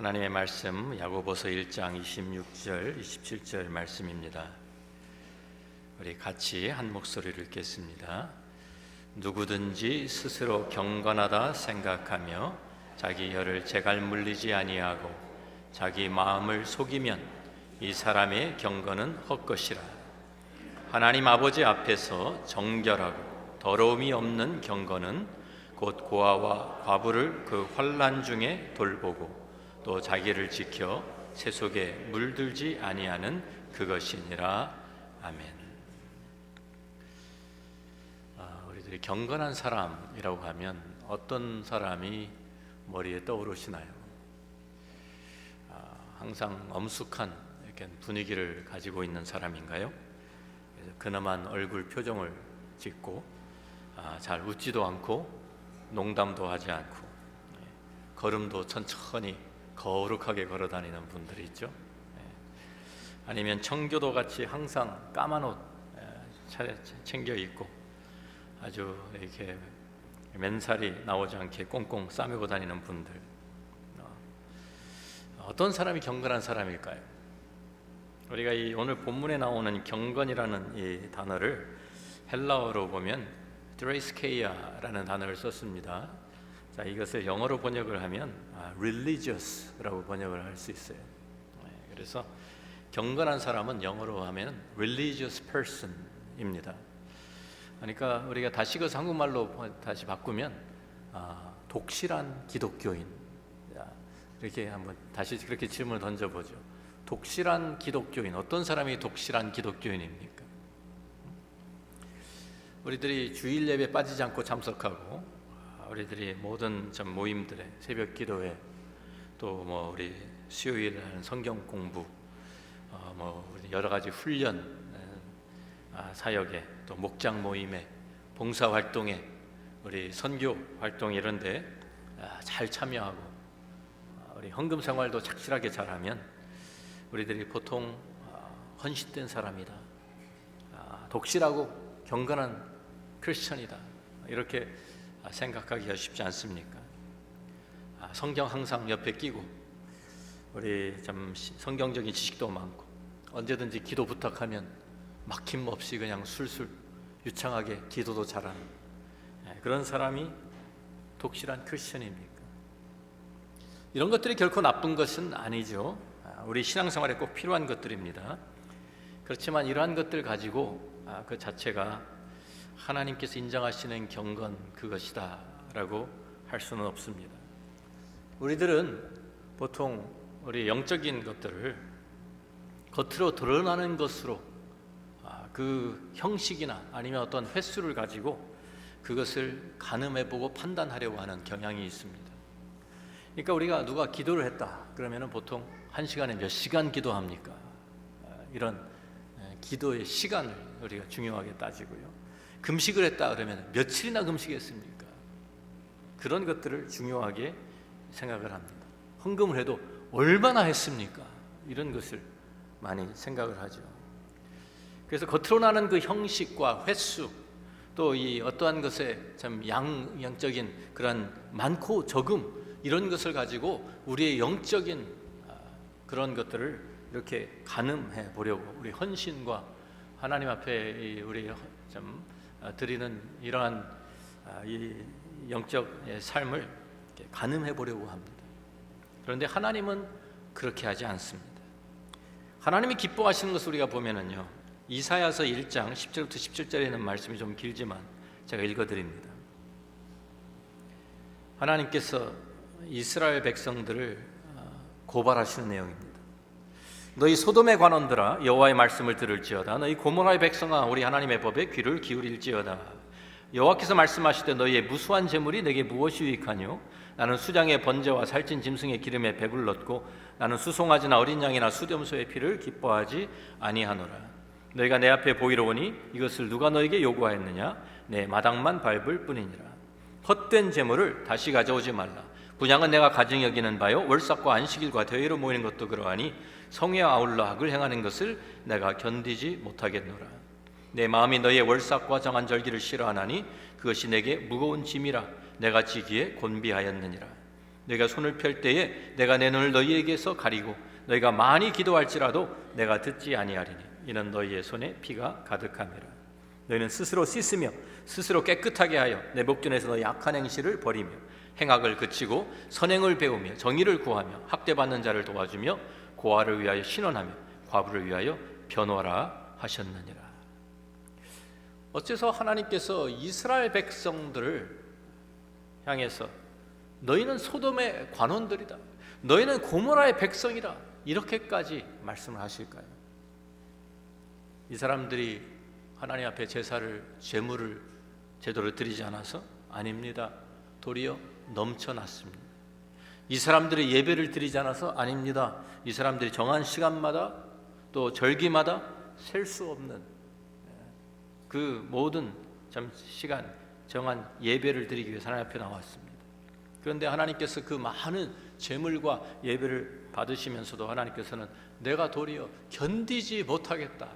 하나님의 말씀 야고보서 1장 26절 27절 말씀입니다. 우리 같이 한 목소리를 읽겠습니다. 누구든지 스스로 경건하다 생각하며 자기 혀를 재갈 물리지 아니하고 자기 마음을 속이면 이 사람의 경건은 헛것이라. 하나님 아버지 앞에서 정결하고 더러움이 없는 경건은 곧 고아와 과부를 그 환난 중에 돌보고 또 자기를 지켜 세속에 물들지 아니하는 그것이니라. 아멘. 우리들이 경건한 사람이라고 하면 어떤 사람이 머리에 떠오르시나요? 항상 엄숙한 이렇게 분위기를 가지고 있는 사람인가요? 근엄한 얼굴 표정을 짓고 잘 웃지도 않고 농담도 하지 않고 걸음도 천천히 거룩하게 걸어다니는 분들이 있죠. 아니면 청교도 같이 항상 까만 옷 챙겨 입고 아주 이렇게 맨살이 나오지 않게 꽁꽁 싸매고 다니는 분들. 어떤 사람이 경건한 사람일까요? 우리가 이 오늘 본문에 나오는 경건이라는 이 단어를 헬라어로 보면 드레이스케이아라는 단어를 썼습니다. 자, 이것을 영어로 번역을 하면 religious라고 번역을 할 수 있어요. 그래서 경건한 사람은 영어로 하면 religious person입니다. 그러니까 우리가 다시 그 한국말로 다시 바꾸면 독실한 기독교인. 이렇게 한번 다시 그렇게 질문을 던져보죠. 독실한 기독교인, 어떤 사람이 독실한 기독교인입니까? 우리들이 주일 예배 빠지지 않고 참석하고, 우리들이 모든 모임들에 새벽 기도회, 또 우리 수요일 하는 성경 공부, 우리 여러 가지 훈련, 사역에, 또 목장 모임에, 봉사 활동에, 우리 선교 활동 이런데 잘 참여하고, 우리 헌금 생활도 착실하게 잘하면 우리들이 보통 헌신된 사람이다, 독실하고 경건한 크리스천이다, 이렇게 생각하기가 쉽지 않습니까? 성경 항상 옆에 끼고, 우리 좀 성경적인 지식도 많고, 언제든지 기도 부탁하면 막힘없이 그냥 술술 유창하게 기도도 잘하는 그런 사람이 독실한 크리스천입니까? 이런 것들이 결코 나쁜 것은 아니죠. 우리 신앙생활에 꼭 필요한 것들입니다. 그렇지만 이러한 것들 가지고 그 자체가 하나님께서 인정하시는 경건 그것이다 라고 할 수는 없습니다. 우리들은 보통 우리 영적인 것들을 겉으로 드러나는 것으로 그 형식이나 아니면 어떤 횟수를 가지고 그것을 가늠해보고 판단하려고 하는 경향이 있습니다. 그러니까 우리가 누가 기도를 했다 그러면 보통 한 시간에 몇 시간 기도합니까? 이런 기도의 시간을 우리가 중요하게 따지고요. 금식을 했다 그러면 며칠이나 금식했습니까? 그런 것들을 중요하게 생각을 합니다. 헌금을 해도 얼마나 했습니까? 이런 것을 많이 생각을 하죠. 그래서 겉으로 나는 그 형식과 횟수, 또 이 어떠한 것에 참 양적인 그런 많고 적음, 이런 것을 가지고 우리의 영적인 그런 것들을 이렇게 가늠해 보려고, 우리 헌신과 하나님 앞에 우리 좀 드리는 이러한 이 영적 삶을 가늠해 보려고 합니다. 그런데 하나님은 그렇게 하지 않습니다. 하나님이 기뻐하시는 것을 우리가 보면은요, 이사야서 1장 10절부터 17절에 있는 말씀이 좀 길지만 제가 읽어드립니다. 하나님께서 이스라엘 백성들을 고발하시는 내용입니다. 너희 소돔의 관원들아, 여호와의 말씀을 들을지어다. 너희 고모라의 백성아, 우리 하나님의 법에 귀를 기울일지어다. 여호와께서 말씀하시되 너희의 무수한 재물이 내게 무엇이 유익하뇨? 나는 수장의 번제와 살찐 짐승의 기름에 배불 넣고 나는 수송아지나 어린 양이나 수렴소의 피를 기뻐하지 아니하노라. 너희가 내 앞에 보이러 오니 이것을 누가 너에게 요구하였느냐? 내 마당만 밟을 뿐이니라. 헛된 재물을 다시 가져오지 말라. 분향은 내가 가증히 여기는 바요, 월삭과 안식일과 대회로 모이는 것도 그러하니 성회와 아울러 악을 행하는 것을 내가 견디지 못하겠노라. 내 마음이 너희의 월삭과 정한 절기를 싫어하나니 그것이 내게 무거운 짐이라 내가 지기에 곤비하였느니라. 너희가 손을 펼 때에 내가 내 눈을 너희에게서 가리고 너희가 많이 기도할지라도 내가 듣지 아니하리니 이는 너희의 손에 피가 가득함이라. 너희는 스스로 씻으며 스스로 깨끗하게 하여 내 목전에서 너희 악한 행실을 버리며 행악을 그치고 선행을 배우며 정의를 구하며 학대받는 자를 도와주며 고아를 위하여 신원하며 과부를 위하여 변호하라 하셨느니라. 어째서 하나님께서 이스라엘 백성들을 향해서 너희는 소돔의 관원들이다, 너희는 고모라의 백성이다, 이렇게까지 말씀을 하실까요? 이 사람들이 하나님 앞에 제사를, 제물을 제대로 드리지 않아서? 아닙니다. 도리어 넘쳐났습니다. 이 사람들이 예배를 드리지 않아서? 아닙니다. 이 사람들이 정한 시간마다 또 절기마다 셀 수 없는 그 모든 시간 정한 예배를 드리기 위해 하나님 앞에 나왔습니다. 그런데 하나님께서 그 많은 제물과 예배를 받으시면서도 하나님께서는 내가 도리어 견디지 못하겠다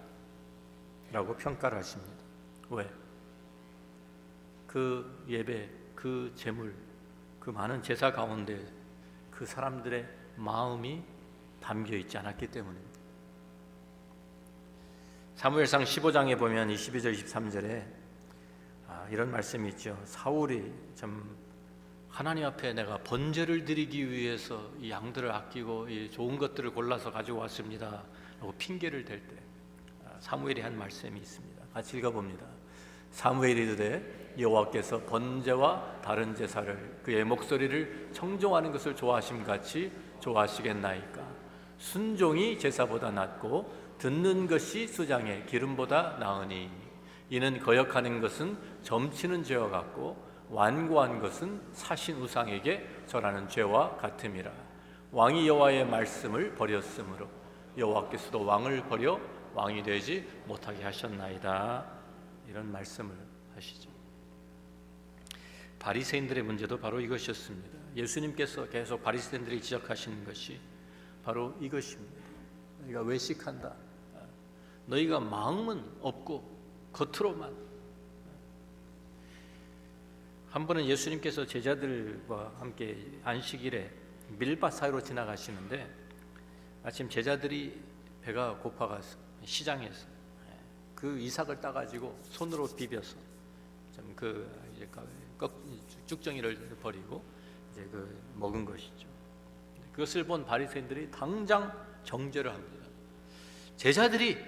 라고 평가를 하십니다. 왜? 그 예배, 그 제물, 그 많은 제사 가운데 그 사람들의 마음이 담겨 있지 않았기 때문입니다. 사무엘상 15장에 보면 22절 23절에 이런 말씀이 있죠. 사울이 참 하나님 앞에 내가 번제를 드리기 위해서 이 양들을 아끼고 이 좋은 것들을 골라서 가지고 왔습니다 라고 핑계를 댈 때 사무엘이 한 말씀이 있습니다. 같이 읽어봅니다. 사무엘이 이르되 여호와께서 번제와 다른 제사를 그의 목소리를 청종하는 것을 좋아하심같이 좋아하시겠나이까. 순종이 제사보다 낫고 듣는 것이 수장의 기름보다 나으니 이는 거역하는 것은 점치는 죄와 같고 완고한 것은 사신 우상에게 절하는 죄와 같음이라. 왕이 여호와의 말씀을 버렸으므로 여호와께서도 왕을 버려 왕이 되지 못하게 하셨나이다. 이런 말씀을 하시죠. 바리새인들의 문제도 바로 이것이었습니다. 예수님께서 계속 바리새인들이 지적하시는 것이 바로 이것입니다. 너희가 외식한다. 너희가 마음은 없고 겉으로만. 한 번은 예수님께서 제자들과 함께 안식일에 밀밭 사이로 지나가시는데 마침 제자들이 배가 고파가서 시장에서 그 이삭을 따가지고 손으로 비벼서 좀 쭉정이를 버리고 이제 먹은 것이죠. 그것을 본 바리새인들이 당장 정죄를 합니다. 제자들이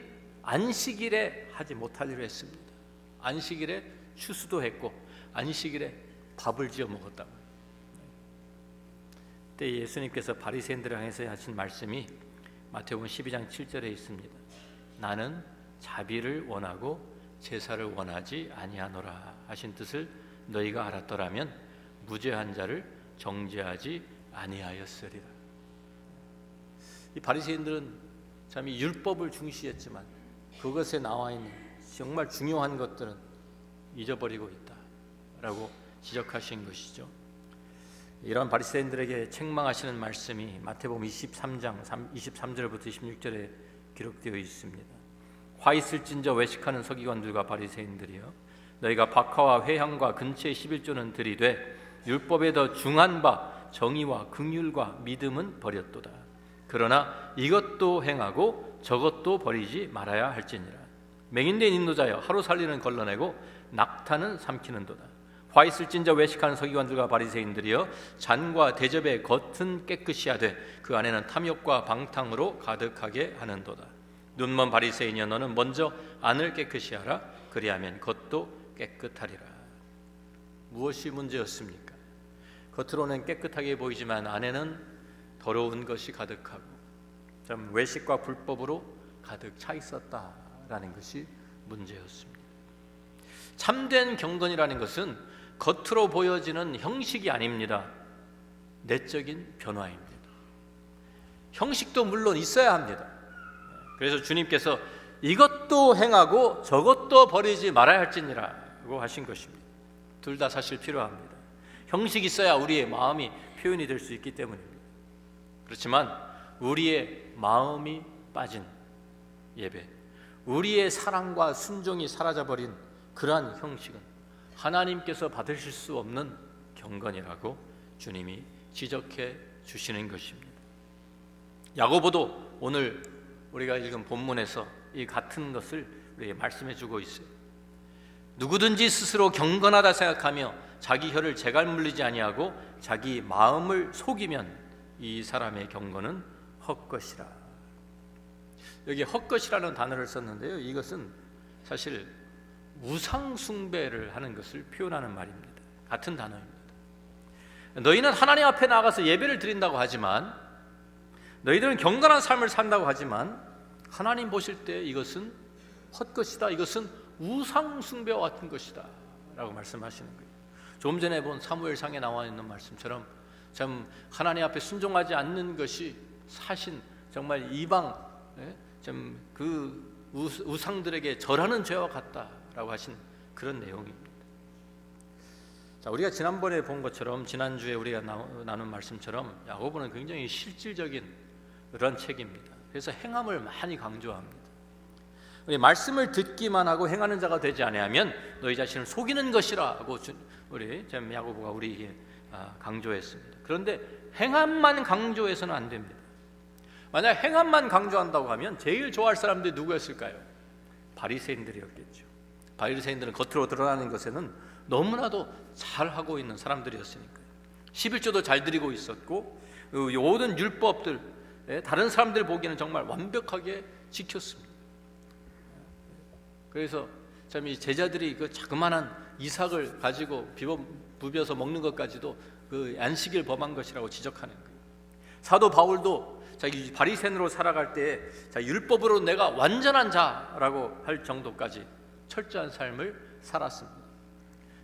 안식일에 하지 못할 일을 했습니다. 안식일에 추수도 했고 안식일에 밥을 지어 먹었다고. 그때 예수님께서 바리새인들을 향해서 하신 말씀이 마태복음 12장 7절에 있습니다. 나는 자비를 원하고 제사를 원하지 아니하노라 하신 뜻을 너희가 알았더라면 무죄한 자를 정죄하지 아니하였으리라. 이 바리새인들은 참 이 율법을 중시했지만 그것에 나와 있는 정말 중요한 것들은 잊어버리고 있다라고 지적하신 것이죠. 이런 바리새인들에게 책망하시는 말씀이 마태복음 23장 23절부터 26절에 기록되어 있습니다. 화 있을진저 외식하는 서기관들과 바리새인들이여, 너희가 박하와 회향과 근처의 11조는 들이되 율법에 더 중한 바 정의와 긍휼과 믿음은 버렸도다. 그러나 이것도 행하고 저것도 버리지 말아야 할지니라. 맹인된 인도자여, 하루 살리는 걸러내고 낙타는 삼키는도다. 화 있을진저 외식하는 서기관들과 바리새인들이여, 잔과 대접의 겉은 깨끗이 하되 그 안에는 탐욕과 방탕으로 가득하게 하는도다. 눈먼 바리새인이여, 너는 먼저 안을 깨끗이 하라. 그리하면 겉도 깨끗하리라. 무엇이 문제였습니까? 겉으로는 깨끗하게 보이지만 안에는 더러운 것이 가득하고 참 외식과 불법으로 가득 차 있었다라는 것이 문제였습니다. 참된 경건이라는 것은 겉으로 보여지는 형식이 아닙니다. 내적인 변화입니다. 형식도 물론 있어야 합니다. 그래서 주님께서 이것도 행하고 저것도 버리지 말아야 할지니라고 하신 것입니다. 둘 다 사실 필요합니다. 형식이 있어야 우리의 마음이 표현이 될 수 있기 때문입니다. 그렇지만 우리의 마음이 빠진 예배, 우리의 사랑과 순종이 사라져버린 그러한 형식은 하나님께서 받으실 수 없는 경건이라고 주님이 지적해 주시는 것입니다. 야고보도 오늘 우리가 읽은 본문에서 이 같은 것을 우리에게 말씀해 주고 있어요. 누구든지 스스로 경건하다 생각하며 자기 혀를 재갈 물리지 아니하고 자기 마음을 속이면 이 사람의 경건은 헛것이라. 여기 헛것이라는 단어를 썼는데요, 이것은 사실 우상 숭배를 하는 것을 표현하는 말입니다. 같은 단어입니다. 너희는 하나님 앞에 나가서 예배를 드린다고 하지만, 너희들은 경건한 삶을 산다고 하지만 하나님 보실 때 이것은 헛것이다, 이것은 우상 숭배와 같은 것이다 라고 말씀하시는 거예요. 조금 전에 본 사무엘상에 나와 있는 말씀처럼 참 하나님 앞에 순종하지 않는 것이 사신 정말 이방 좀 그 우상들에게 절하는 죄와 같다라고 하신 그런 내용입니다. 자, 우리가 지난번에 본 것처럼, 지난주에 우리가 나눈 말씀처럼 야고보는 굉장히 실질적인 그런 책입니다. 그래서 행함을 많이 강조합니다. 우리 말씀을 듣기만 하고 행하는 자가 되지 아니하면 너희 자신을 속이는 것이라고 우리 야고보가 우리에게 강조했습니다. 그런데 행함만 강조해서는 안 됩니다. 만약 행함만 강조한다고 하면 제일 좋아할 사람들이 누구였을까요? 바리새인들이었겠죠. 바리새인들은 겉으로 드러나는 것에는 너무나도 잘하고 있는 사람들이었으니까요. 11조도 잘 드리고 있었고 모든 율법들 다른 사람들 보기에는 정말 완벽하게 지켰습니다. 그래서 참 이 제자들이 그 자그마한 이삭을 가지고 부벼서 먹는 것까지도 그 안식일 범한 것이라고 지적하는 거예요. 사도 바울도 자기 바리새인으로 살아갈 때 율법으로 내가 완전한 자라고 할 정도까지 철저한 삶을 살았습니다.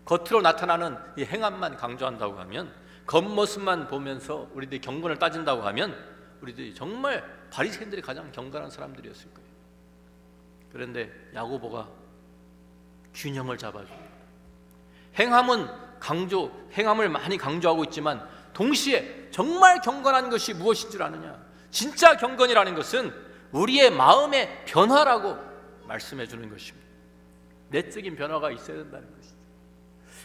겉으로 나타나는 이 행함만 강조한다고 하면, 겉모습만 보면서 우리들이 경건을 따진다고 하면 우리들이 정말 바리새인들이 가장 경건한 사람들이었을 거예요. 그런데 야고보가 균형을 잡아줍니다. 행함을 많이 강조하고 있지만 동시에 정말 경건한 것이 무엇인 줄 아느냐? 진짜 경건이라는 것은 우리의 마음의 변화라고 말씀해 주는 것입니다. 내적인 변화가 있어야 된다는 것이죠.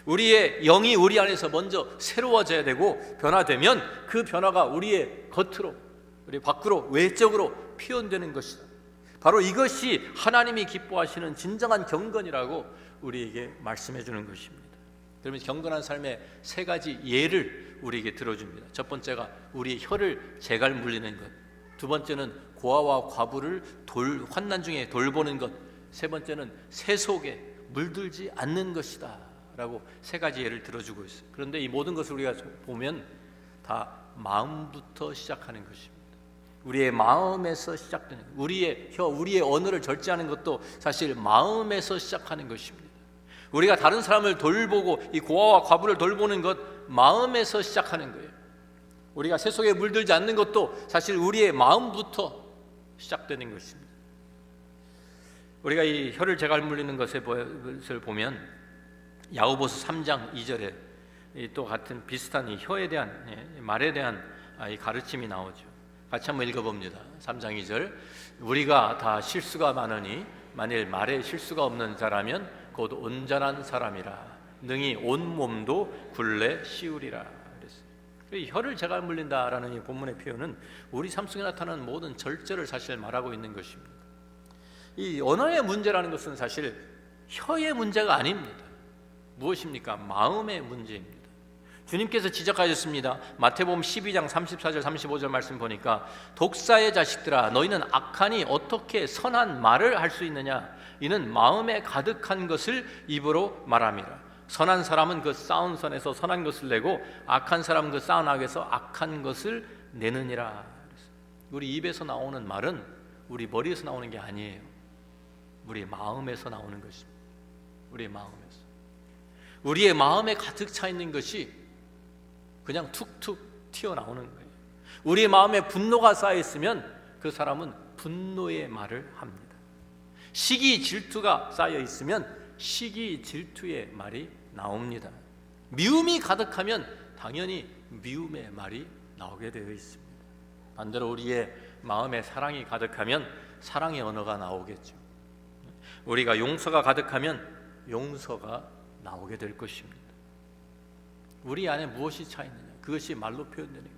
우리의 영이 우리 안에서 먼저 새로워져야 되고, 변화되면 그 변화가 우리의 겉으로, 우리 밖으로, 외적으로 표현되는 것이다. 바로 이것이 하나님이 기뻐하시는 진정한 경건이라고 우리에게 말씀해 주는 것입니다. 그러면 경건한 삶의 세 가지 예를 우리에게 들어줍니다. 첫 번째가 우리의 혀를 재갈 물리는 것, 두 번째는 고아와 과부를 환난 중에 돌보는 것, 세 번째는 새 속에 물들지 않는 것이다 라고 세 가지 예를 들어주고 있어요. 그런데 이 모든 것을 우리가 보면 다 마음부터 시작하는 것입니다. 우리의 마음에서 시작되는, 우리의 혀, 우리의 언어를 절제하는 것도 사실 마음에서 시작하는 것입니다. 우리가 다른 사람을 돌보고 이 고아와 과부를 돌보는 것, 마음에서 시작하는 거예요. 우리가 새 속에 물들지 않는 것도 사실 우리의 마음부터 시작되는 것입니다. 우리가 이 혀를 재갈 물리는 것을 보면 야고보서 3장 2절에 또 같은 비슷한 이 혀에 대한, 말에 대한 이 가르침이 나오죠. 같이 한번 읽어봅니다. 3장 2절. 우리가 다 실수가 많으니 만일 말에 실수가 없는 자라면 곧 온전한 사람이라 능히 온 몸도 굴레 씌우리라 그랬어요. 혀를 재갈 물린다라는 이 본문의 표현은 우리 삶 속에 나타나는 모든 절제를 사실 말하고 있는 것입니다. 이 언어의 문제라는 것은 사실 혀의 문제가 아닙니다. 무엇입니까? 마음의 문제입니다. 주님께서 지적하셨습니다. 마태복음 12장 34절 35절 말씀 보니까 독사의 자식들아 너희는 악하니 어떻게 선한 말을 할 수 있느냐? 이는 마음에 가득한 것을 입으로 말함이라. 선한 사람은 그 쌓은 선에서 선한 것을 내고 악한 사람은 그 쌓은 악에서 악한 것을 내느니라. 우리 입에서 나오는 말은 우리 머리에서 나오는 게 아니에요. 우리 마음에서 나오는 것입니다. 우리의 마음에서. 우리의 마음에 가득 차 있는 것이 그냥 툭툭 튀어나오는 거예요. 우리의 마음에 분노가 쌓여 있으면 그 사람은 분노의 말을 합니다. 시기 질투가 쌓여 있으면 시기 질투의 말이 나옵니다. 미움이 가득하면 당연히 미움의 말이 나오게 되어 있습니다. 반대로 우리의 마음에 사랑이 가득하면 사랑의 언어가 나오겠죠. 우리가 용서가 가득하면 용서가 나오게 될 것입니다. 우리 안에 무엇이 차 있느냐? 그것이 말로 표현되는 거예요.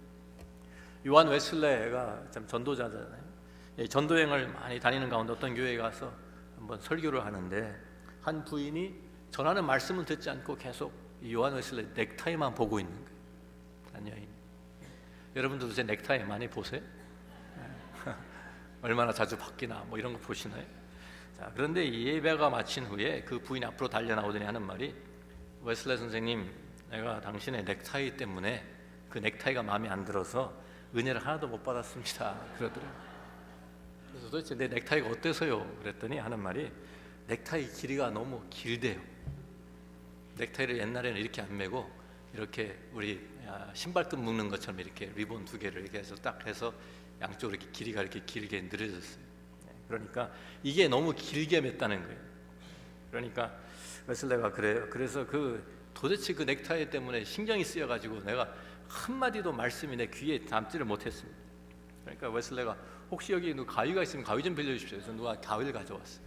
요한 웨슬레가 참 전도자잖아요. 전도여행을 많이 다니는 가운데 어떤 교회에 가서 한번 설교를 하는데 한 부인이 전하는 말씀은 듣지 않고 계속 요한 웨슬레 넥타이만 보고 있는 거예요. 한 여인. 여러분들도 제 넥타이 많이 보세요? 얼마나 자주 바뀌나 뭐 이런 거 보시나요? 자, 그런데 이 예배가 마친 후에 그 부인이 앞으로 달려나오더니 하는 말이, 웨슬레 선생님, 내가 당신의 넥타이 때문에 그 넥타이가 마음에 안 들어서 은혜를 하나도 못 받았습니다. 그러더래요. 그래서 도대체 내 넥타이가 어때서요? 그랬더니 하는 말이, 넥타이 길이가 너무 길대요. 넥타이를 옛날에는 이렇게 안 매고 이렇게 우리 신발끈 묶는 것처럼 이렇게 리본 2개를 이렇게 해서 딱 해서 양쪽으로 이렇게 길이가 이렇게 길게 늘어졌어요. 그러니까 이게 너무 길게 맸다는 거예요. 그러니까 웨슬레가 그래요. 그래서 도대체 그 넥타이 때문에 신경이 쓰여가지고 내가 한마디도 말씀이 내 귀에 담지를 못했습니다. 그러니까 웨슬레가 혹시 여기 가위가 있으면 가위 좀 빌려주십시오. 그래서 누가 가위를 가져왔어요.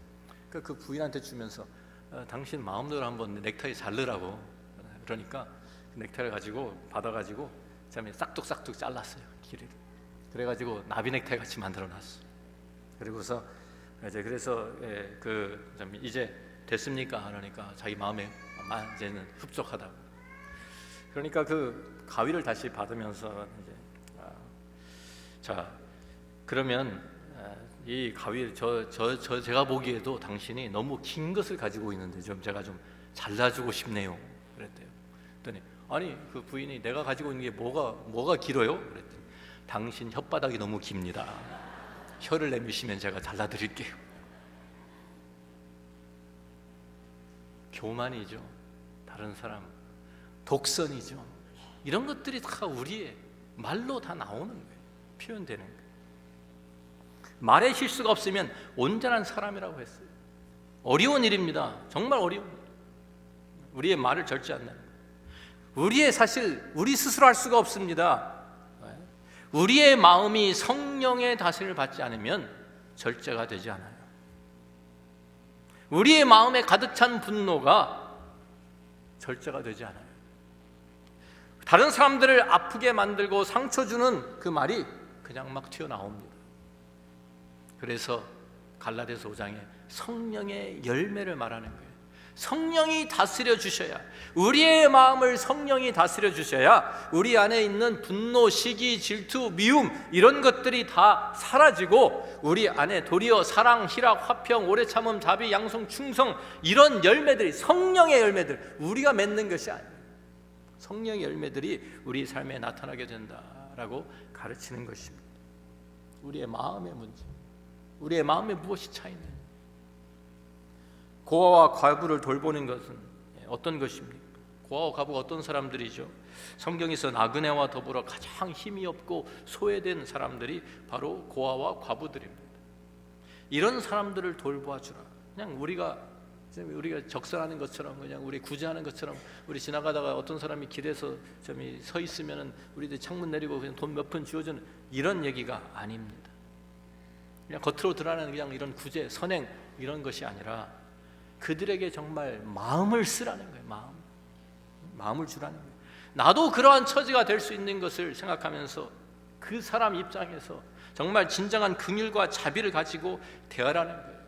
그 부인한테 주면서 당신 마음대로 한번 넥타이 자르라고. 그러니까 그 넥타이를 가지고 받아가지고 싹둑싹둑 잘랐어요. 길이를. 그래가지고 나비 넥타이 같이 만들어놨어. 그리고서 그래서 이제 됐습니까? 그러니까 자기 마음에 이제는 흡족하다고. 그러니까 그 가위를 다시 받으면서 이제 자, 그러면 이 가위 제가 보기에도 당신이 너무 긴 것을 가지고 있는데 제가 좀 잘라주고 싶네요. 그랬대요. 그랬더니 아니, 그 부인이 내가 가지고 있는 게 뭐가 길어요? 그랬더니 당신 혓바닥이 너무 깁니다. 혀를 내미시면 제가 잘라드릴게요. 교만이죠. 다른 사람 독선이죠. 이런 것들이 다 우리의 말로 다 나오는 거예요. 표현되는 거예요. 말에 실수가 없으면 온전한 사람이라고 했어요. 어려운 일입니다. 정말 어려운 일. 우리의 말을 절제한다는 거예요. 사실 우리 스스로 할 수가 없습니다. 우리의 마음이 성령의 다스림을 받지 않으면 절제가 되지 않아요. 우리의 마음에 가득 찬 분노가 절제가 되지 않아요. 다른 사람들을 아프게 만들고 상처 주는 그 말이 그냥 막 튀어나옵니다. 그래서 갈라디아서 5장에 성령의 열매를 말하는 거예요. 성령이 다스려 주셔야, 우리의 마음을 성령이 다스려 주셔야 우리 안에 있는 분노, 시기, 질투, 미움 이런 것들이 다 사라지고 우리 안에 도리어 사랑, 희락, 화평, 오래 참음, 자비, 양성, 충성 이런 열매들이, 성령의 열매들, 우리가 맺는 것이 아니에요. 성령의 열매들이 우리 삶에 나타나게 된다라고 가르치는 것입니다. 우리의 마음의 문제, 우리의 마음에 무엇이 차 있는지. 고아와 과부를 돌보는 것은 어떤 것입니까? 고아와 과부가 어떤 사람들이죠? 성경에서 나그네와 더불어 가장 힘이 없고 소외된 사람들이 바로 고아와 과부들입니다. 이런 사람들을 돌보아주라. 그냥 우리가 적선하는 것처럼, 그냥 우리 구제하는 것처럼, 우리 지나가다가 어떤 사람이 길에서 서 있으면은 우리들 창문 내리고 그냥 돈 몇 푼 주어주는 이런 얘기가 아닙니다. 그냥 겉으로 드러나는 그냥 이런 구제, 선행 이런 것이 아니라 그들에게 정말 마음을 쓰라는 거예요. 마음을 주라는 거예요. 나도 그러한 처지가 될 수 있는 것을 생각하면서 그 사람 입장에서 정말 진정한 긍휼과 자비를 가지고 대하라는 거예요.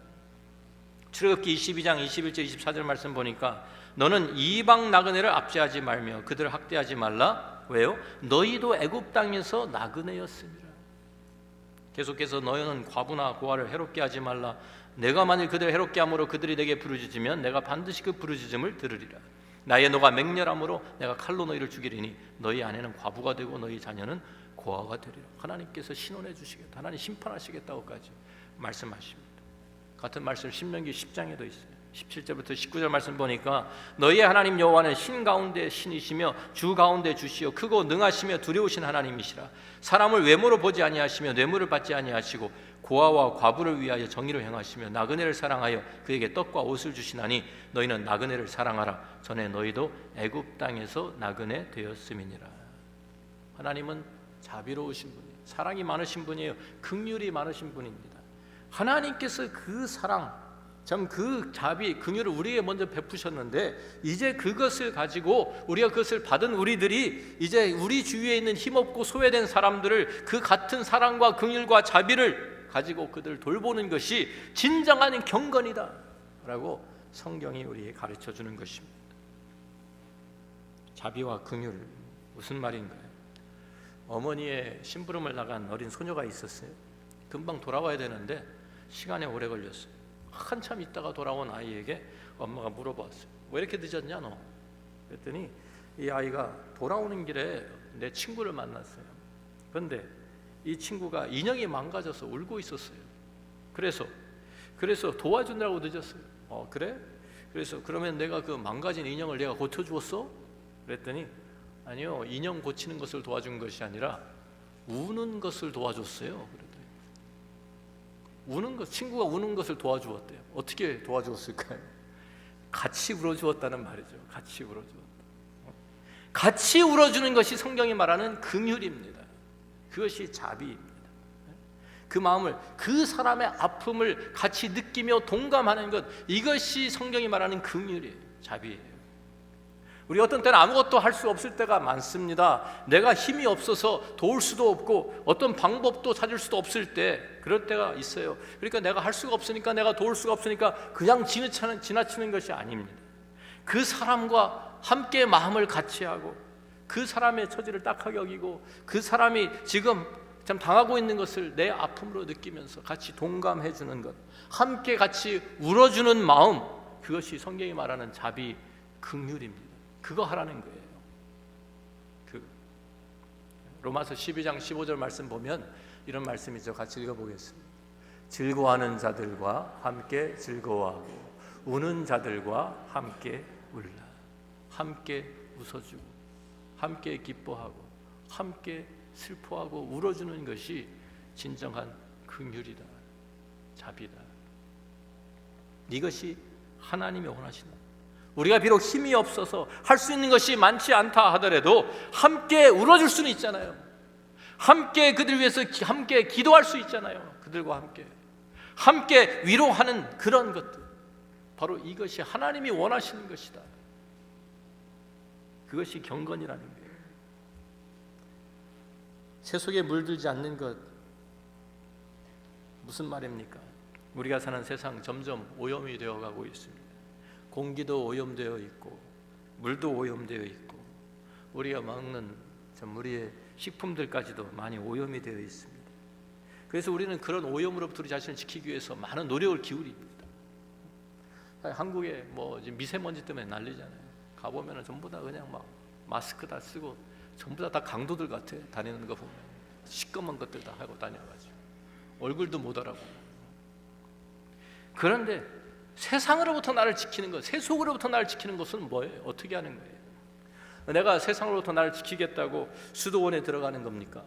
출애굽기 22장 21절 24절 말씀 보니까 너는 이방 나그네를 압제하지 말며 그들을 학대하지 말라. 왜요? 너희도 애굽 땅에서 나그네였습니다. 계속해서 너희는 과부나 고아를 해롭게 하지 말라. 내가 만일 그들을 해롭게 함으로 그들이 내게 부르짖으면 내가 반드시 그 부르짖음을 들으리라. 나의 노가 맹렬함으로 내가 칼로 너희를 죽이리니 너희 아내는 과부가 되고 너희 자녀는 고아가 되리라. 하나님께서 신원해 주시겠다, 하나님 심판하시겠다고까지 말씀하십니다. 같은 말씀 신명기 10장에도 있어요. 17절부터 19절 말씀 보니까 너희의 하나님 여호와는 신 가운데 신이시며 주 가운데 주시요 크고 능하시며 두려우신 하나님이시라. 사람을 외모로 보지 아니하시며 뇌물을 받지 아니하시고 고아와 과부를 위하여 정의를 행하시며 나그네를 사랑하여 그에게 떡과 옷을 주시나니 너희는 나그네를 사랑하라. 전에 너희도 애굽 땅에서 나그네 되었음이니라. 하나님은 자비로우신 분이에요. 사랑이 많으신 분이에요. 긍휼이 많으신 분입니다. 하나님께서 그 사랑, 참 그 자비, 긍휼을 우리에게 먼저 베푸셨는데 이제 그것을 가지고 우리가 그것을 받은 우리들이 이제 우리 주위에 있는 힘없고 소외된 사람들을 그 같은 사랑과 긍휼과 자비를 가지고 그들을 돌보는 것이 진정한 경건이다 라고 성경이 우리에게 가르쳐주는 것입니다. 자비와 긍휼, 무슨 말인가요? 어머니의 심부름을 나간 어린 소녀가 있었어요. 금방 돌아와야 되는데 시간이 오래 걸렸어요. 한참 있다가 돌아온 아이에게 엄마가 물어봤어요. 왜 이렇게 늦었냐 너? 그랬더니 이 아이가 돌아오는 길에 내 친구를 만났어요. 그런데 이 친구가 인형이 망가져서 울고 있었어요. 그래서 도와준다고 늦었어요. 그래? 그래서 그러면 내가 그 망가진 인형을 내가 고쳐주었어? 그랬더니 아니요, 인형 고치는 것을 도와준 것이 아니라 우는 것을 도와줬어요. 그랬더니 우는 것, 친구가 우는 것을 도와주었대요. 어떻게 도와주었을까요? 같이 울어주었다는 말이죠. 같이 울어주었다. 같이 울어주는 것이 성경이 말하는 긍휼입니다. 그것이 자비입니다. 그 마음을, 그 사람의 아픔을 같이 느끼며 동감하는 것, 이것이 성경이 말하는 긍휼이에요. 자비예요. 우리 어떤 때는 아무것도 할 수 없을 때가 많습니다. 내가 힘이 없어서 도울 수도 없고 어떤 방법도 찾을 수도 없을 때, 그럴 때가 있어요. 그러니까 내가 할 수가 없으니까, 내가 도울 수가 없으니까 그냥 지나치는 것이 아닙니다. 그 사람과 함께 마음을 같이 하고 그 사람의 처지를 딱하게 여기고 그 사람이 지금 참 당하고 있는 것을 내 아픔으로 느끼면서 같이 동감해 주는 것, 함께 같이 울어주는 마음, 그것이 성경이 말하는 자비, 긍휼입니다. 그거 하라는 거예요. 로마서 12장 15절 말씀 보면 이런 말씀이죠. 같이 읽어보겠습니다. 즐거워하는 자들과 함께 즐거워하고 우는 자들과 함께 울라. 함께 웃어주고 함께 기뻐하고 함께 슬퍼하고 울어주는 것이 진정한 긍휼이다, 자비다. 이것이 하나님이 원하시는, 우리가 비록 힘이 없어서 할 수 있는 것이 많지 않다 하더라도 함께 울어줄 수는 있잖아요. 함께 그들 위해서 함께 기도할 수 있잖아요. 그들과 함께 위로하는 그런 것들, 바로 이것이 하나님이 원하시는 것이다. 그것이 경건이라는 거예요. 새 속에 물들지 않는 것, 무슨 말입니까? 우리가 사는 세상 점점 오염이 되어가고 있습니다. 공기도 오염되어 있고 물도 오염되어 있고 우리가 먹는 우리의 식품들까지도 많이 오염이 되어 있습니다. 그래서 우리는 그런 오염으로부터 우리 자신을 지키기 위해서 많은 노력을 기울입니다. 한국에 지금 미세먼지 때문에 난리잖아요. 가보면 전부 다 그냥 막 마스크 다 쓰고 전부 다 강도들 같아. 다니는 거 보면 시꺼먼 것들 다 하고 다녀가지고 얼굴도 못 알아보고. 그런데 세상으로부터 나를 지키는 것, 세속으로부터 나를 지키는 것은 뭐예요? 어떻게 하는 거예요? 내가 세상으로부터 나를 지키겠다고 수도원에 들어가는 겁니까?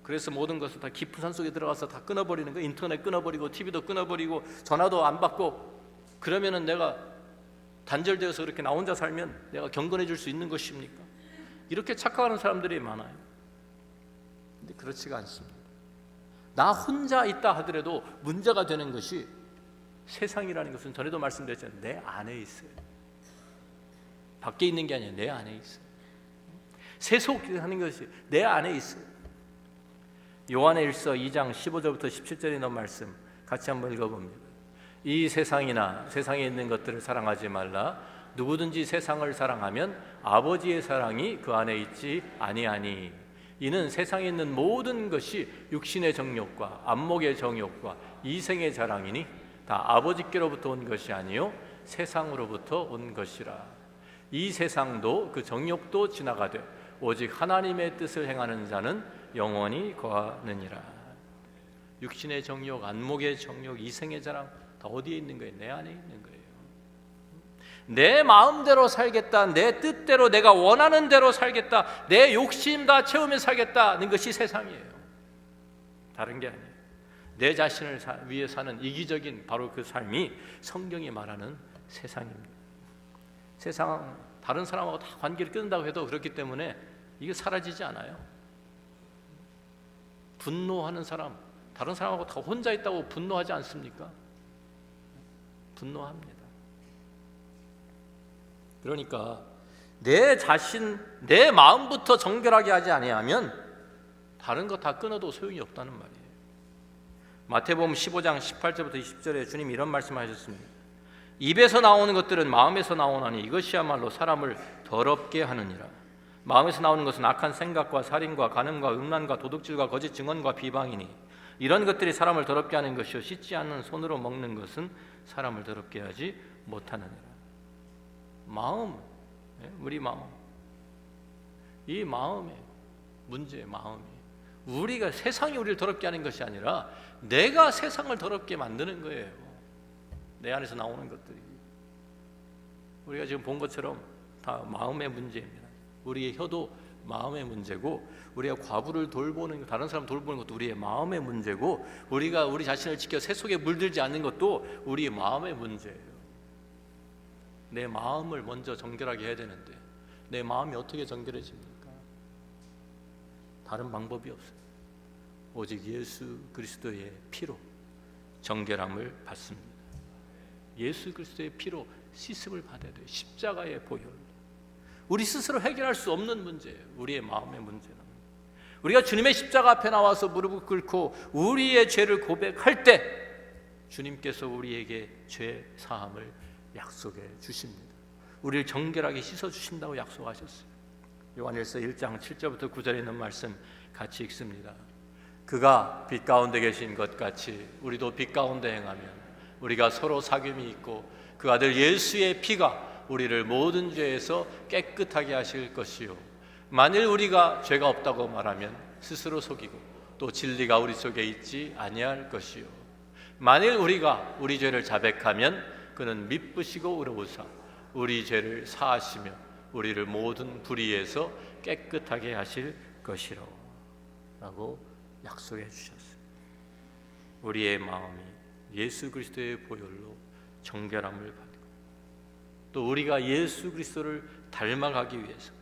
그래서 모든 것을 다 깊은 산속에 들어가서 다 끊어버리는 거, 인터넷 끊어버리고 TV도 끊어버리고 전화도 안 받고, 그러면은 내가 단절되어서 그렇게 나 혼자 살면 내가 경건해질 수 있는 것입니까? 이렇게 착각하는 사람들이 많아요. 근데 그렇지가 않습니다. 나 혼자 있다 하더라도 문제가 되는 것이, 세상이라는 것은 전에도 말씀드렸잖아요. 내 안에 있어요. 밖에 있는 게 아니라 내 안에 있어요. 세속하는 것이 내 안에 있어요. 요한의 1서 2장 15절부터 17절에 있는 말씀 같이 한번 읽어봅니다. 이 세상이나 세상에 있는 것들을 사랑하지 말라. 누구든지 세상을 사랑하면 아버지의 사랑이 그 안에 있지 아니하니. 이는 세상에 있는 모든 것이 육신의 정욕과 안목의 정욕과 이생의 자랑이니 다 아버지께로부터 온 것이 아니요 세상으로부터 온 것이라. 이 세상도 그 정욕도 지나가되 오직 하나님의 뜻을 행하는 자는 영원히 거하느니라. 육신의 정욕, 안목의 정욕, 이생의 자랑 다 어디에 있는 거예요? 내 안에 있는 거예요. 내 마음대로 살겠다, 내 뜻대로 내가 원하는 대로 살겠다, 내 욕심 다 채우며 살겠다는 것이 세상이에요. 다른 게 아니에요. 내 자신을 위해 사는 이기적인 바로 그 삶이 성경이 말하는 세상입니다. 세상 다른 사람하고 다 관계를 끊는다고 해도 그렇기 때문에 이게 사라지지 않아요. 분노하는 사람, 다른 사람하고 다 혼자 있다고 분노하지 않습니까? 분노합니다. 그러니까 내 자신, 내 마음부터 정결하게 하지 아니하면 다른 거 다 끊어도 소용이 없다는 말이에요. 마태복음 15장 18절부터 20절에 주님 이런 말씀하셨습니다. 입에서 나오는 것들은 마음에서 나오나니 이것이야말로 사람을 더럽게 하느니라. 마음에서 나오는 것은 악한 생각과 살인과 간음과 음란과 도둑질과 거짓 증언과 비방이니 이런 것들이 사람을 더럽게 하는 것이요 씻지 않는 손으로 먹는 것은 사람을 더럽게 하지 못하느니라. 마음, 우리 마음, 이 마음의 문제, 마음이 우리가 세상이 우리를 더럽게 하는 것이 아니라 내가 세상을 더럽게 만드는 거예요. 내 안에서 나오는 것들이 우리가 지금 본 것처럼 다 마음의 문제입니다. 우리의 혀도 마음의 문제고, 우리가 과부를 돌보는 것, 다른 사람 돌보는 것도 우리의 마음의 문제고, 우리가 우리 자신을 지켜 새 속에 물들지 않는 것도 우리의 마음의 문제예요. 내 마음을 먼저 정결하게 해야 되는데 내 마음이 어떻게 정결해집니까? 다른 방법이 없어요. 오직 예수 그리스도의 피로 정결함을 받습니다. 예수 그리스도의 피로 씻음을 받아야 돼요. 십자가의 보혈. 우리 스스로 해결할 수 없는 문제예요. 우리의 마음의 문제는. 우리가 주님의 십자가 앞에 나와서 무릎을 꿇고 우리의 죄를 고백할 때 주님께서 우리에게 죄 사함을 약속해 주십니다. 우리를 정결하게 씻어 주신다고 약속하셨어요. 요한일서 1장 7절부터 9절에 있는 말씀 같이 읽습니다. 그가 빛 가운데 계신 것 같이 우리도 빛 가운데 행하면 우리가 서로 사귐이 있고 그 아들 예수의 피가 우리를 모든 죄에서 깨끗하게 하실 것이요, 만일 우리가 죄가 없다고 말하면 스스로 속이고 또 진리가 우리 속에 있지 아니할 것이요, 만일 우리가 우리 죄를 자백하면 그는 미쁘시고 의로우사 우리 죄를 사하시며 우리를 모든 불의에서 깨끗하게 하실 것이라 라고 약속해 주셨어요. 우리의 마음이 예수 그리스도의 보혈로 정결함을 받고, 또 우리가 예수 그리스도를 닮아가기 위해서,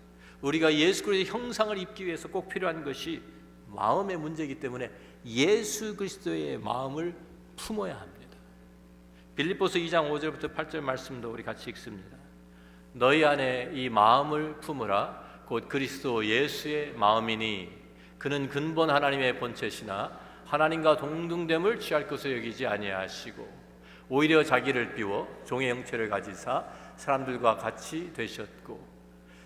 우리가 예수 그리스도의 형상을 입기 위해서 꼭 필요한 것이 마음의 문제이기 때문에 예수 그리스도의 마음을 품어야 합니다. 빌립보서 2장 5절부터 8절 말씀도 우리 같이 읽습니다. 너희 안에 이 마음을 품으라. 곧 그리스도 예수의 마음이니 그는 근본 하나님의 본체시나 하나님과 동등됨을 취할 것을 여기지 아니하시고 오히려 자기를 비워 종의 형체를 가지사 사람들과 같이 되셨고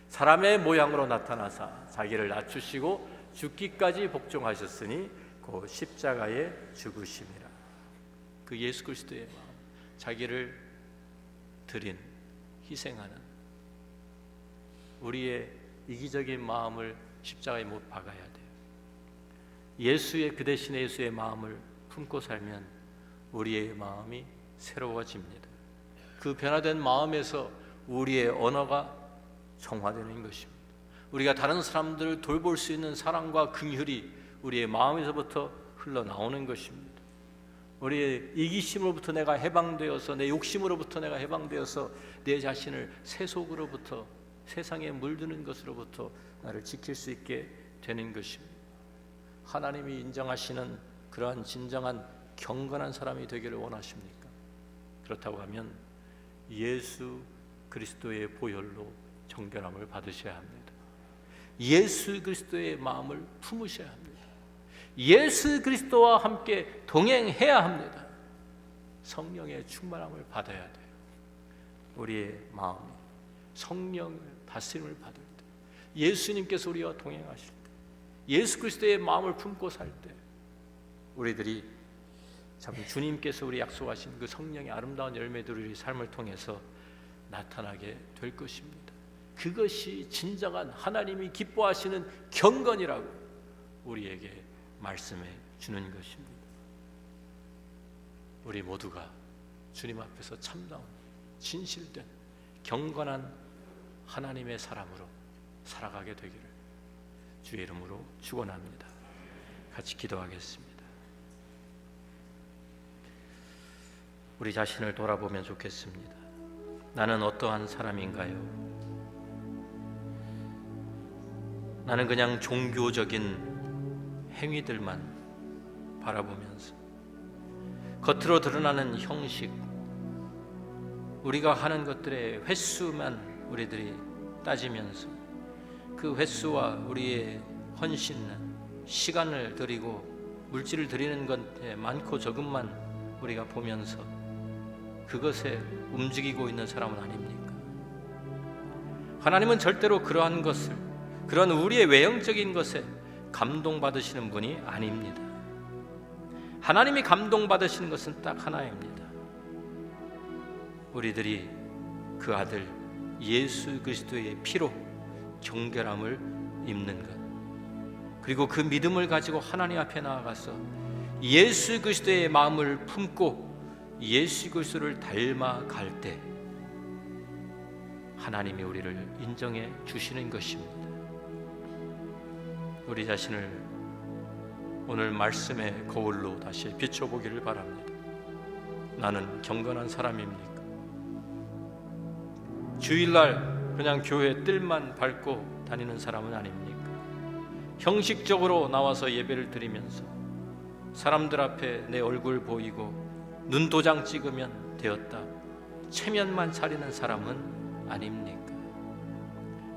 사람의 모양으로 나타나사 자기를 낮추시고 죽기까지 복종하셨으니 곧 십자가에 죽으심이라. 그 예수 그리스도의 마음, 자기를 드린, 희생하는 우리의 이기적인 마음을 십자가에 못 박아야 돼요. 예수의, 그 대신에 예수의 마음을 품고 살면 우리의 마음이 새로워집니다. 그 변화된 마음에서 우리의 언어가 정화되는 것입니다. 우리가 다른 사람들을 돌볼 수 있는 사랑과 긍휼이 우리의 마음에서부터 흘러나오는 것입니다. 우리의 이기심으로부터 내가 해방되어서, 내 욕심으로부터 내가 해방되어서 내 자신을 세속으로부터, 세상에 물드는 것으로부터 나를 지킬 수 있게 되는 것입니다. 하나님이 인정하시는 그러한 진정한 경건한 사람이 되기를 원하십니까? 그렇다고 하면 예수 그리스도의 보혈로 정결함을 받으셔야 합니다. 예수 그리스도의 마음을 품으셔야 합니다. 예수 그리스도와 함께 동행해야 합니다. 성령의 충만함을 받아야 돼요. 우리의 마음이 성령의 다스림을 받을 때, 예수님께서 우리와 동행하실 때, 예수 그리스도의 마음을 품고 살 때 우리들이 참 주님께서 우리 약속하신 그 성령의 아름다운 열매들을 우리 삶을 통해서 나타나게 될 것입니다. 그것이 진정한 하나님이 기뻐하시는 경건이라고 우리에게 말씀해 주는 것입니다. 우리 모두가 주님 앞에서 참다운 진실된 경건한 하나님의 사람으로 살아가게 되기를 주의 이름으로 축원합니다. 같이 기도하겠습니다. 우리 자신을 돌아보면 좋겠습니다. 나는 어떠한 사람인가요? 나는 그냥 종교적인 행위들만 바라보면서 겉으로 드러나는 형식, 우리가 하는 것들의 횟수만 우리들이 따지면서 그 횟수와 우리의 헌신은 시간을 드리고 물질을 드리는 것에 많고 적음만 우리가 보면서 그것에 움직이고 있는 사람은 아닙니까? 하나님은 절대로 그러한 것을, 그런 우리의 외형적인 것에 감동받으시는 분이 아닙니다. 하나님이 감동받으시는 것은 딱 하나입니다. 우리들이 그 아들 예수 그리스도의 피로 정결함을 입는 것, 그리고 그 믿음을 가지고 하나님 앞에 나아가서 예수 그리스도의 마음을 품고 예수 그리스도를 닮아갈 때 하나님이 우리를 인정해 주시는 것입니다. 우리 자신을 오늘 말씀의 거울로 다시 비춰보기를 바랍니다. 나는 경건한 사람입니까? 주일날 그냥 교회 뜰만 밟고 다니는 사람은 아닙니까? 형식적으로 나와서 예배를 드리면서 사람들 앞에 내 얼굴 보이고 눈도장 찍으면 되었다, 체면만 차리는 사람은 아닙니까?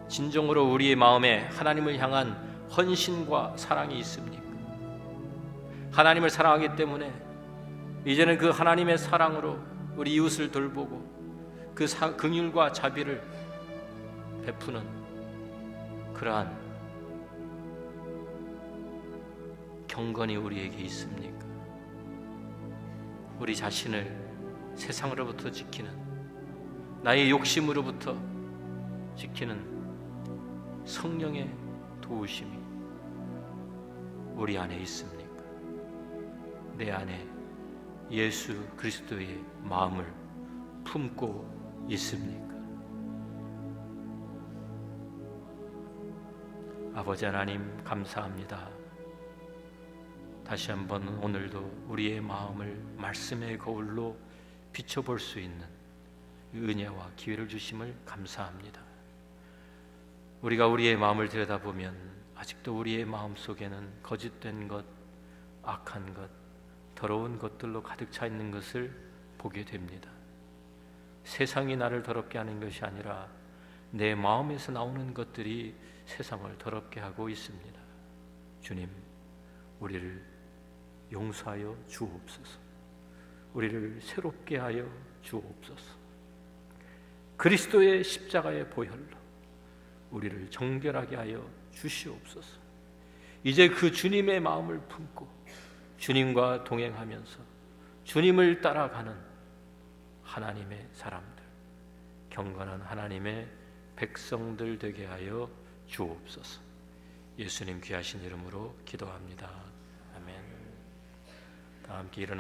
진정으로 우리의 마음에 하나님을 향한 헌신과 사랑이 있습니까? 하나님을 사랑하기 때문에 이제는 그 하나님의 사랑으로 우리 이웃을 돌보고 그 긍휼과 자비를 베푸는 그러한 경건이 우리에게 있습니까? 우리 자신을 세상으로부터 지키는, 나의 욕심으로부터 지키는 성령의 도우심이 우리 안에 있습니까? 내 안에 예수 그리스도의 마음을 품고 있습니까? 아버지 하나님, 감사합니다. 다시 한번 오늘도 우리의 마음을 말씀의 거울로 비춰볼 수 있는 은혜와 기회를 주심을 감사합니다. 우리가 우리의 마음을 들여다보면 아직도 우리의 마음 속에는 거짓된 것, 악한 것, 더러운 것들로 가득 차 있는 것을 보게 됩니다. 세상이 나를 더럽게 하는 것이 아니라 내 마음에서 나오는 것들이 세상을 더럽게 하고 있습니다. 주님, 우리를 용서하여 주옵소서. 우리를 새롭게 하여 주옵소서. 그리스도의 십자가의 보혈로 우리를 정결하게 하여 주시옵소서. 이제 그 주님의 마음을 품고 주님과 동행하면서 주님을 따라가는 하나님의 사람들, 경건한 하나님의 백성들 되게 하여 주옵소서. 예수님 귀하신 이름으로 기도합니다. 아멘. 다 함께 일어나